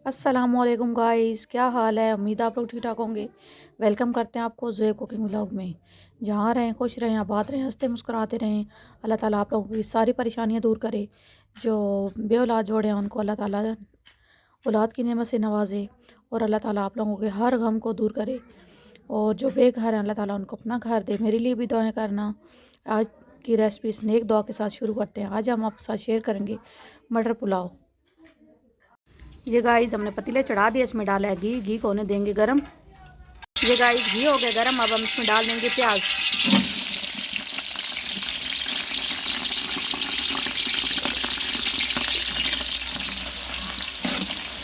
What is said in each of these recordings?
अस्सलामुअलैकुम गाइस, क्या हाल है। उम्मीद है आप लोग ठीक ठाक होंगे। वेलकम करते हैं आपको ज़ोए कुकिंग व्लॉग में। जहाँ रहें खुश रहें, आबाद रहें, हंसते मुस्कुराते रहें। अल्लाह ताला आप लोगों की सारी परेशानियाँ दूर करे। जो बे औलाद जोड़े हैं उनको अल्लाह ताला औलाद की नेमत से नवाजे और अल्लाह ताला आप लोगों के हर गम को दूर करे। और जो बेघर हैं अल्लाह ताला उनको अपना घर दे। मेरे लिए भी दुआएं करना। आज की रेसिपी स्नैक दुआ के साथ शुरू करते हैं। आज हम आपके साथ शेयर करेंगे मटर पुलाव। ये गाइस हमने पतीले चढ़ा दिया, इसमें डाला है घी। घी को होने देंगे गरम। ये गाइस घी हो गया गरम, अब हम इसमें डाल देंगे प्याज।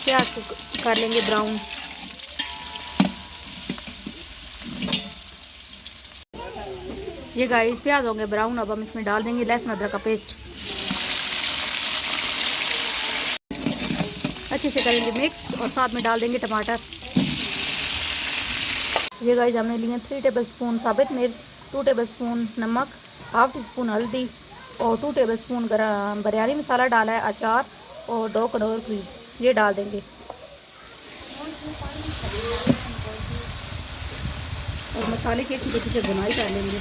प्याज को कर लेंगे ब्राउन। ये गाइस प्याज हो गए ब्राउन, अब हम इसमें डाल देंगे लहसुन अदरक का पेस्ट। अच्छे से करेंगे मिक्स और साथ में डाल देंगे टमाटर। ये गाइस हमने लिए 3 टेबलस्पून साबित मिर्च, 2 टेबलस्पून नमक, हाफ टी स्पून हल्दी और 2 टेबलस्पून बिरयानी मसाला डाला है, अचार और 2 कनौर की ये डाल देंगे। और मसाले की अच्छी से बुनाई कर लेंगे।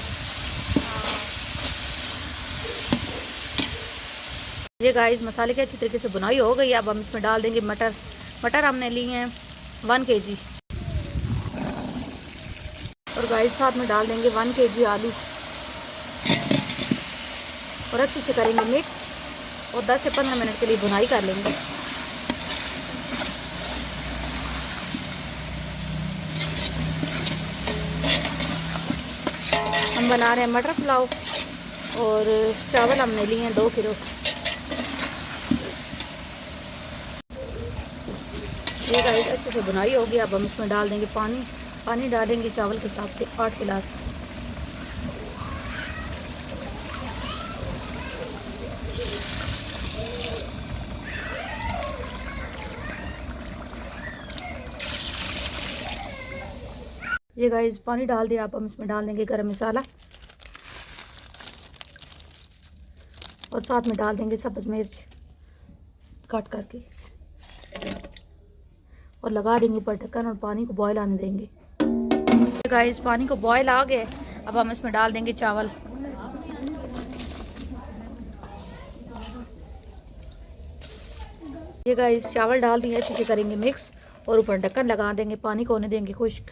ये गाइस मसाले की अच्छी तरीके से बुनाई हो गई। अब हम इसमें डाल देंगे मटर। मटर हमने लिए हैं 1 kg। और गाइस साथ में डाल देंगे 1 kg आलू और अच्छे से करेंगे मिक्स और 10 से 15 मिनट के लिए भुनाई कर लेंगे। हम बना रहे हैं मटर पुलाव और चावल हमने लिए हैं 2 किलो। ये गाइस अच्छे से भुनाई होगी। अब हम इसमें डाल देंगे पानी। पानी डालेंगे चावल के हिसाब से 8 गिलास। ये गाइस पानी डाल दिया। अब हम इसमें डाल देंगे गरम मसाला और साथ में डाल देंगे सब्ज़ मिर्च काट करके और लगा देंगे ऊपर ढक्कन और पानी को बॉयल आने देंगे। गाइस पानी को बॉयल आ गए, अब हम इसमें डाल देंगे चावल। ये गाइस चावल डाल दिए, अच्छे से करेंगे मिक्स और ऊपर ढक्कन लगा देंगे। पानी को होने देंगे खुश्क।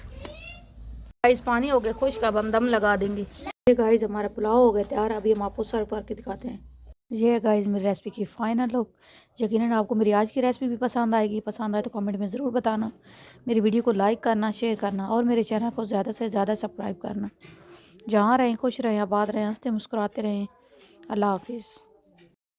गाइस पानी हो गया खुश्क, अब हम दम लगा देंगे। ये गाइस हमारा पुलाव हो गया तैयार। अभी हम आपको सर्व करके दिखाते हैं। ये है गाइस मेरी रेसिपी की फ़ाइनल लुक। यकीनन आपको मेरी आज की रेसिपी भी पसंद आएगी। पसंद आए तो कमेंट में ज़रूर बताना। मेरी वीडियो को लाइक करना, शेयर करना और मेरे चैनल को ज़्यादा से ज़्यादा सब्सक्राइब करना। जहाँ रहें खुश रहें, आबाद रहें, हंसते मुस्कुराते रहें। अल्लाह हाफिज़।